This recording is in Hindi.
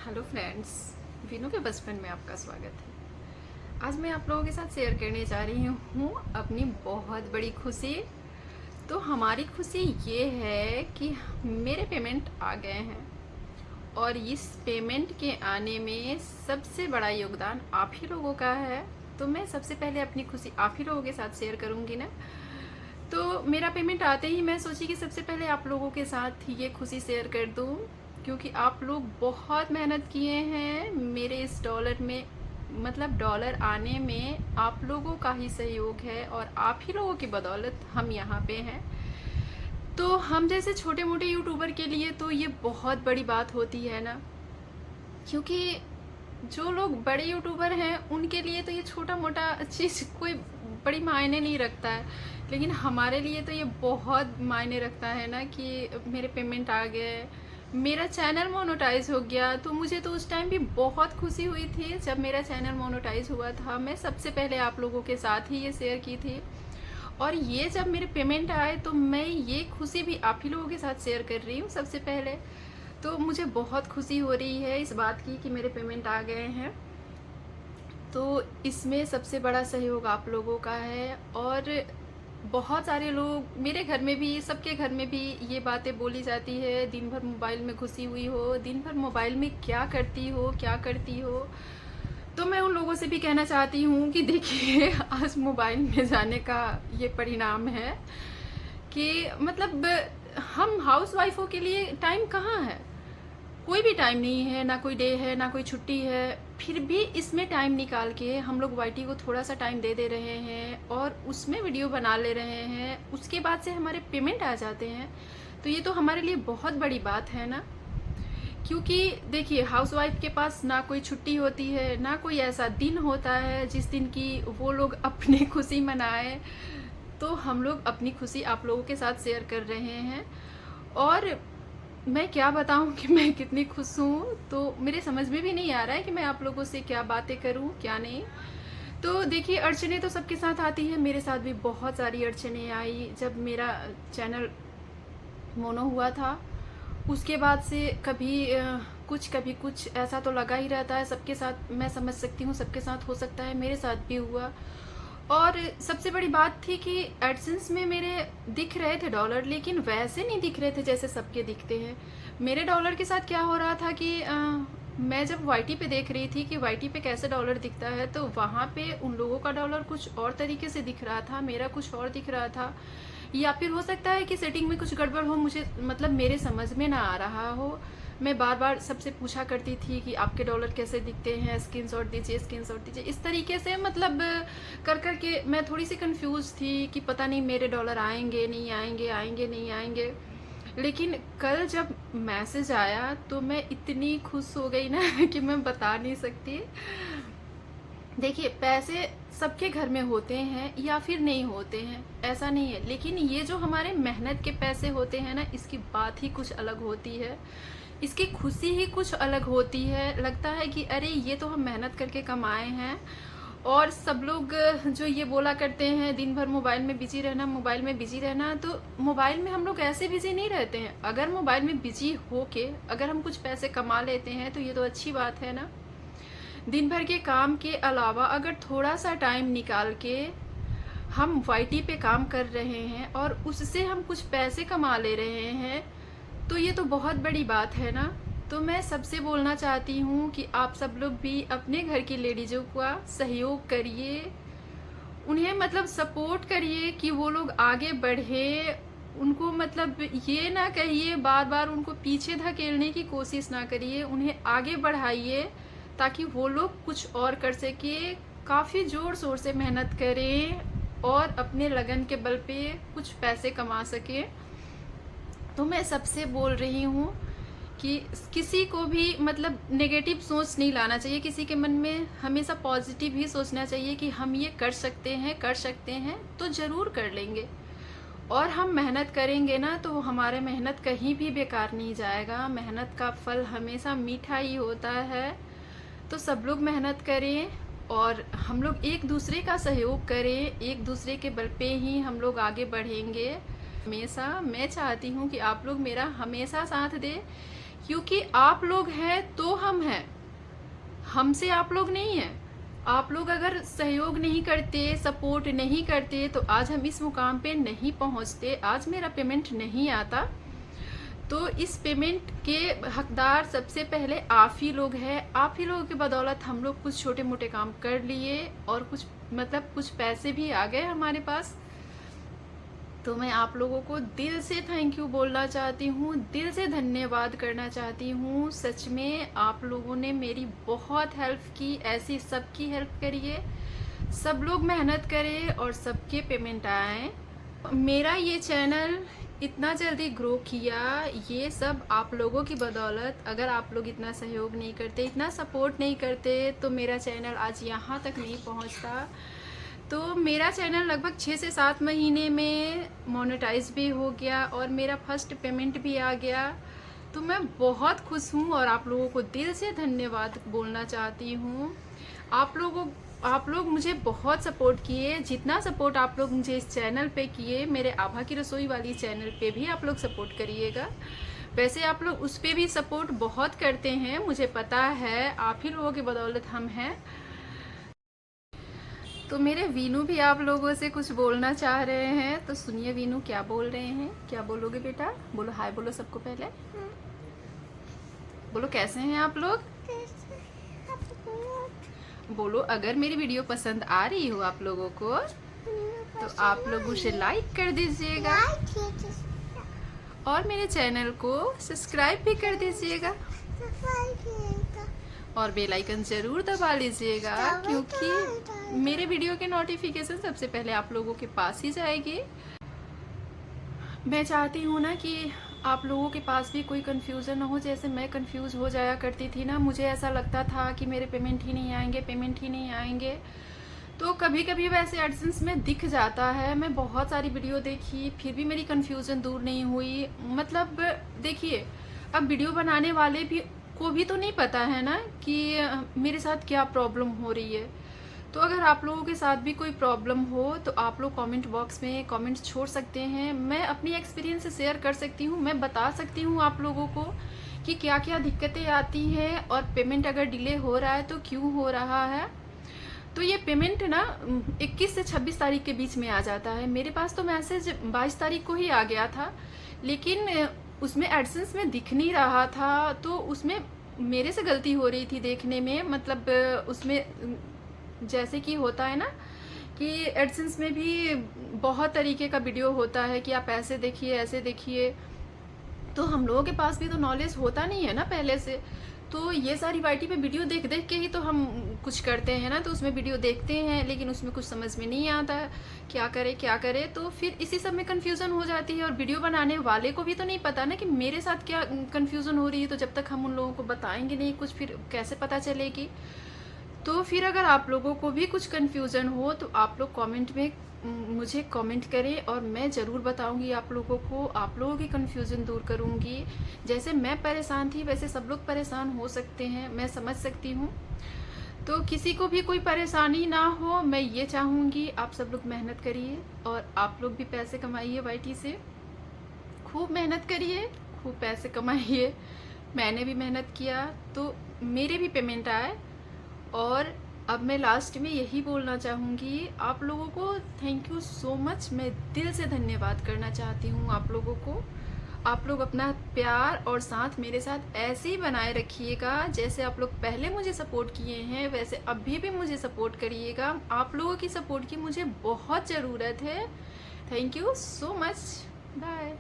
हेलो फ्रेंड्स, वीनू के बचपन में आपका स्वागत है। आज मैं आप लोगों के साथ शेयर करने जा रही हूँ अपनी बहुत बड़ी खुशी। तो हमारी खुशी ये है कि मेरे पेमेंट आ गए हैं और इस पेमेंट के आने में सबसे बड़ा योगदान आप ही लोगों का है। तो मैं सबसे पहले अपनी खुशी आप ही लोगों के साथ शेयर करूँगी ना। तो मेरा पेमेंट आते ही मैं सोची कि सबसे पहले आप लोगों के साथ ये खुशी शेयर कर दूँ, क्योंकि आप लोग बहुत मेहनत किए हैं मेरे इस डॉलर में, मतलब डॉलर आने में आप लोगों का ही सहयोग है और आप ही लोगों की बदौलत हम यहाँ पे हैं। तो हम जैसे छोटे मोटे यूट्यूबर के लिए तो ये बहुत बड़ी बात होती है ना, क्योंकि जो लोग बड़े यूट्यूबर हैं उनके लिए तो ये छोटा मोटा चीज़ कोई बड़ी मायने नहीं रखता है, लेकिन हमारे लिए तो ये बहुत मायने रखता है ना कि मेरे पेमेंट आ गए, मेरा चैनल मोनेटाइज हो गया। तो मुझे तो उस टाइम भी बहुत खुशी हुई थी जब मेरा चैनल मोनेटाइज हुआ था। मैं सबसे पहले आप लोगों के साथ ही ये शेयर की थी, और ये जब मेरे पेमेंट आए तो मैं ये खुशी भी आप ही लोगों के साथ शेयर कर रही हूँ सबसे पहले। तो मुझे बहुत खुशी हो रही है इस बात की कि मेरे पेमेंट आ गए हैं। तो इसमें सबसे बड़ा सहयोग आप लोगों का है, और बहुत सारे लोग मेरे घर में भी, सबके घर में भी ये बातें बोली जाती है, दिन भर मोबाइल में घुसी हुई हो, दिन भर मोबाइल में क्या करती हो क्या करती हो। तो मैं उन लोगों से भी कहना चाहती हूँ कि देखिए आज मोबाइल में जाने का ये परिणाम है कि मतलब हम हाउस वाइफों के लिए टाइम कहाँ है, कोई भी टाइम नहीं है, ना कोई डे है ना कोई छुट्टी है। फिर भी इसमें टाइम निकाल के हम लोग वाईटी को थोड़ा सा टाइम दे रहे हैं और उसमें वीडियो बना ले रहे हैं, उसके बाद से हमारे पेमेंट आ जाते हैं। तो ये तो हमारे लिए बहुत बड़ी बात है ना, क्योंकि देखिए हाउसवाइफ के पास ना कोई छुट्टी होती है, ना कोई ऐसा दिन होता है जिस दिन की वो लोग अपनी खुशी मनाए। तो हम लोग अपनी खुशी आप लोगों के साथ शेयर कर रहे हैं, और मैं क्या बताऊं कि मैं कितनी खुश हूँ। तो मेरे समझ में भी नहीं आ रहा है कि मैं आप लोगों से क्या बातें करूं क्या नहीं। तो देखिए अड़चने तो सबके साथ आती है, मेरे साथ भी बहुत सारी अड़चने आई जब मेरा चैनल मोनो हुआ था। उसके बाद से कभी कुछ ऐसा तो लगा ही रहता है सबके साथ। मैं समझ सकती हूँ सबके साथ हो सकता है, मेरे साथ भी हुआ। और सबसे बड़ी बात थी कि एडसेंस में मेरे दिख रहे थे डॉलर, लेकिन वैसे नहीं दिख रहे थे जैसे सबके दिखते हैं। मेरे डॉलर के साथ क्या हो रहा था कि मैं जब वाईटी पे देख रही थी कि वाईटी पे कैसे डॉलर दिखता है, तो वहाँ पे उन लोगों का डॉलर कुछ और तरीके से दिख रहा था, मेरा कुछ और दिख रहा था। या फिर हो सकता है कि सेटिंग में कुछ गड़बड़ हो, मुझे मतलब मेरे समझ में ना आ रहा हो। मैं बार बार सबसे पूछा करती थी कि आपके डॉलर कैसे दिखते हैं, स्क्रीनशॉट दीजिए स्क्रीनशॉट दीजिए, इस तरीके से मतलब कर कर के मैं थोड़ी सी कंफ्यूज थी कि पता नहीं मेरे डॉलर आएंगे नहीं आएंगे, आएंगे नहीं आएंगे। लेकिन कल जब मैसेज आया तो मैं इतनी खुश हो गई ना कि मैं बता नहीं सकती। देखिए पैसे सबके घर में होते हैं या फिर नहीं होते हैं, ऐसा नहीं है, लेकिन ये जो हमारे मेहनत के पैसे होते हैं ना, इसकी बात ही कुछ अलग होती है, इसकी खुशी ही कुछ अलग होती है। लगता है कि अरे ये तो हम मेहनत करके कमाए हैं। और सब लोग जो ये बोला करते हैं दिन भर मोबाइल में बिजी रहना, मोबाइल में बिजी रहना, तो मोबाइल में हम लोग ऐसे बिजी नहीं रहते हैं। अगर मोबाइल में बिजी होके अगर हम कुछ पैसे कमा लेते हैं तो ये तो अच्छी बात है ना। दिन भर के काम के अलावा अगर थोड़ा सा टाइम निकाल के हम वाईटी पे काम कर रहे हैं और उससे हम कुछ पैसे कमा ले रहे हैं, तो ये तो बहुत बड़ी बात है ना। तो मैं सबसे बोलना चाहती हूँ कि आप सब लोग भी अपने घर की लेडीज़ों का सहयोग करिए, उन्हें मतलब सपोर्ट करिए कि वो लोग आगे बढ़े। उनको मतलब ये ना कहिए, बार बार उनको पीछे धकेलने की कोशिश ना करिए, उन्हें आगे बढ़ाइए ताकि वो लोग कुछ और कर सके, काफ़ी ज़ोर शोर से मेहनत करें और अपने लगन के बल पे कुछ पैसे कमा सके। तो मैं सबसे बोल रही हूँ कि किसी को भी मतलब नेगेटिव सोच नहीं लाना चाहिए, किसी के मन में हमेशा पॉजिटिव ही सोचना चाहिए कि हम ये कर सकते हैं तो ज़रूर कर लेंगे। और हम मेहनत करेंगे ना तो हमारे मेहनत कहीं भी बेकार नहीं जाएगा, मेहनत का फल हमेशा मीठा ही होता है। तो सब लोग मेहनत करें और हम लोग एक दूसरे का सहयोग करें, एक दूसरे के बल पे ही हम लोग आगे बढ़ेंगे। हमेशा मैं चाहती हूँ कि आप लोग मेरा हमेशा साथ दें, क्योंकि आप लोग हैं तो हम हैं, हमसे आप लोग नहीं हैं। आप लोग अगर सहयोग नहीं करते, सपोर्ट नहीं करते, तो आज हम इस मुकाम पे नहीं पहुंचते, आज मेरा पेमेंट नहीं आता। तो इस पेमेंट के हकदार सबसे पहले आप ही लोग हैं। आप ही लोगों की बदौलत हम लोग कुछ छोटे मोटे काम कर लिए और कुछ पैसे भी आ गए हमारे पास। तो मैं आप लोगों को दिल से थैंक यू बोलना चाहती हूँ, दिल से धन्यवाद करना चाहती हूँ। सच में आप लोगों ने मेरी बहुत हेल्प की, ऐसी सबकी हेल्प करिए, सब लोग मेहनत करें और सबके पेमेंट आए। मेरा ये चैनल इतना जल्दी ग्रो किया, ये सब आप लोगों की बदौलत। अगर आप लोग इतना सहयोग नहीं करते, इतना सपोर्ट नहीं करते, तो मेरा चैनल आज यहाँ तक नहीं पहुँचता। तो मेरा चैनल लगभग 6 से 7 महीने में मोनेटाइज भी हो गया और मेरा फर्स्ट पेमेंट भी आ गया। तो मैं बहुत खुश हूँ और आप लोगों को दिल से धन्यवाद बोलना चाहती हूँ। आप लोग मुझे बहुत सपोर्ट किए। जितना सपोर्ट आप लोग मुझे इस चैनल पे किए, मेरे आभा की रसोई वाली चैनल पे भी आप लोग सपोर्ट करिएगा। वैसे आप लोग उस पे भी सपोर्ट बहुत करते हैं, मुझे पता है, आप ही लोगों की बदौलत हम हैं। तो मेरे वीनू भी आप लोगों से कुछ बोलना चाह रहे हैं, तो सुनिए वीनू क्या बोल रहे हैं। क्या बोलोगे बेटा? बोलो हाय, बोलो सबको पहले। बोलो कैसे हैं आप लोग? बोलो अगर मेरी वीडियो पसंद आ रही हो आप लोगों को, तो आप लोग उसे लाइक कर दीजिएगा और मेरे चैनल को सब्सक्राइब भी कर दीजिएगा और बेल आइकन जरूर दबा लीजिएगा, क्योंकि मेरे वीडियो के नोटिफिकेशन सबसे पहले आप लोगों के पास ही जाएगी। मैं चाहती हूँ ना कि आप लोगों के पास भी कोई कंफ्यूजन ना हो, जैसे मैं कंफ्यूज हो जाया करती थी ना। मुझे ऐसा लगता था कि मेरे पेमेंट ही नहीं आएंगे, पेमेंट ही नहीं आएंगे। तो कभी कभी वैसे एडसेंस में दिख जाता है। मैं बहुत सारी वीडियो देखी, फिर भी मेरी कंफ्यूजन दूर नहीं हुई। मतलब देखिए, अब वीडियो बनाने वाले भी को भी तो नहीं पता है ना कि मेरे साथ क्या प्रॉब्लम हो रही है। तो अगर आप लोगों के साथ भी कोई प्रॉब्लम हो तो आप लोग कमेंट बॉक्स में कमेंट्स छोड़ सकते हैं। मैं अपनी एक्सपीरियंस से शेयर कर सकती हूँ, मैं बता सकती हूँ आप लोगों को कि क्या क्या दिक्कतें आती हैं और पेमेंट अगर डिले हो रहा है तो क्यों हो रहा है। तो ये पेमेंट ना 21 से 26 तारीख के बीच में आ जाता है। मेरे पास तो मैसेज 22 तारीख को ही आ गया था, लेकिन उसमें एडसेंस में दिख नहीं रहा था। तो उसमें मेरे से गलती हो रही थी देखने में। मतलब उसमें जैसे कि होता है ना कि एडसेंस में भी बहुत तरीके का वीडियो होता है कि आप ऐसे देखिए, ऐसे देखिए। तो हम लोगों के पास भी तो नॉलेज होता नहीं है ना पहले से। तो ये सारी वाईटी पे वीडियो देख देख के ही तो हम कुछ करते हैं ना। तो उसमें वीडियो देखते हैं, लेकिन उसमें कुछ समझ में नहीं आता क्या करे क्या करे। तो फिर इसी सब में कन्फ्यूज़न हो जाती है और वीडियो बनाने वाले को भी तो नहीं पता ना कि मेरे साथ क्या कन्फ्यूज़न हो रही है। तो जब तक हम उन लोगों को बताएंगे नहीं कुछ, फिर कैसे पता चलेगी। तो फिर अगर आप लोगों को भी कुछ कन्फ्यूज़न हो तो आप लोग कमेंट में मुझे कमेंट करें और मैं ज़रूर बताऊंगी आप लोगों को, आप लोगों की कन्फ्यूज़न दूर करूंगी। जैसे मैं परेशान थी वैसे सब लोग परेशान हो सकते हैं, मैं समझ सकती हूँ। तो किसी को भी कोई परेशानी ना हो, मैं ये चाहूँगी आप सब लोग मेहनत करिए और आप लोग भी पैसे कमाइए वाईटी से। खूब मेहनत करिए, खूब पैसे कमाइए। मैंने भी मेहनत किया तो मेरे भी पेमेंट आए। और अब मैं लास्ट में यही बोलना चाहूँगी आप लोगों को, थैंक यू सो मच। मैं दिल से धन्यवाद करना चाहती हूँ आप लोगों को। आप लोग अपना प्यार और साथ मेरे साथ ऐसे ही बनाए रखिएगा। जैसे आप लोग पहले मुझे सपोर्ट किए हैं वैसे अभी भी मुझे सपोर्ट करिएगा। आप लोगों की सपोर्ट की मुझे बहुत ज़रूरत है। Thank you so much, bye.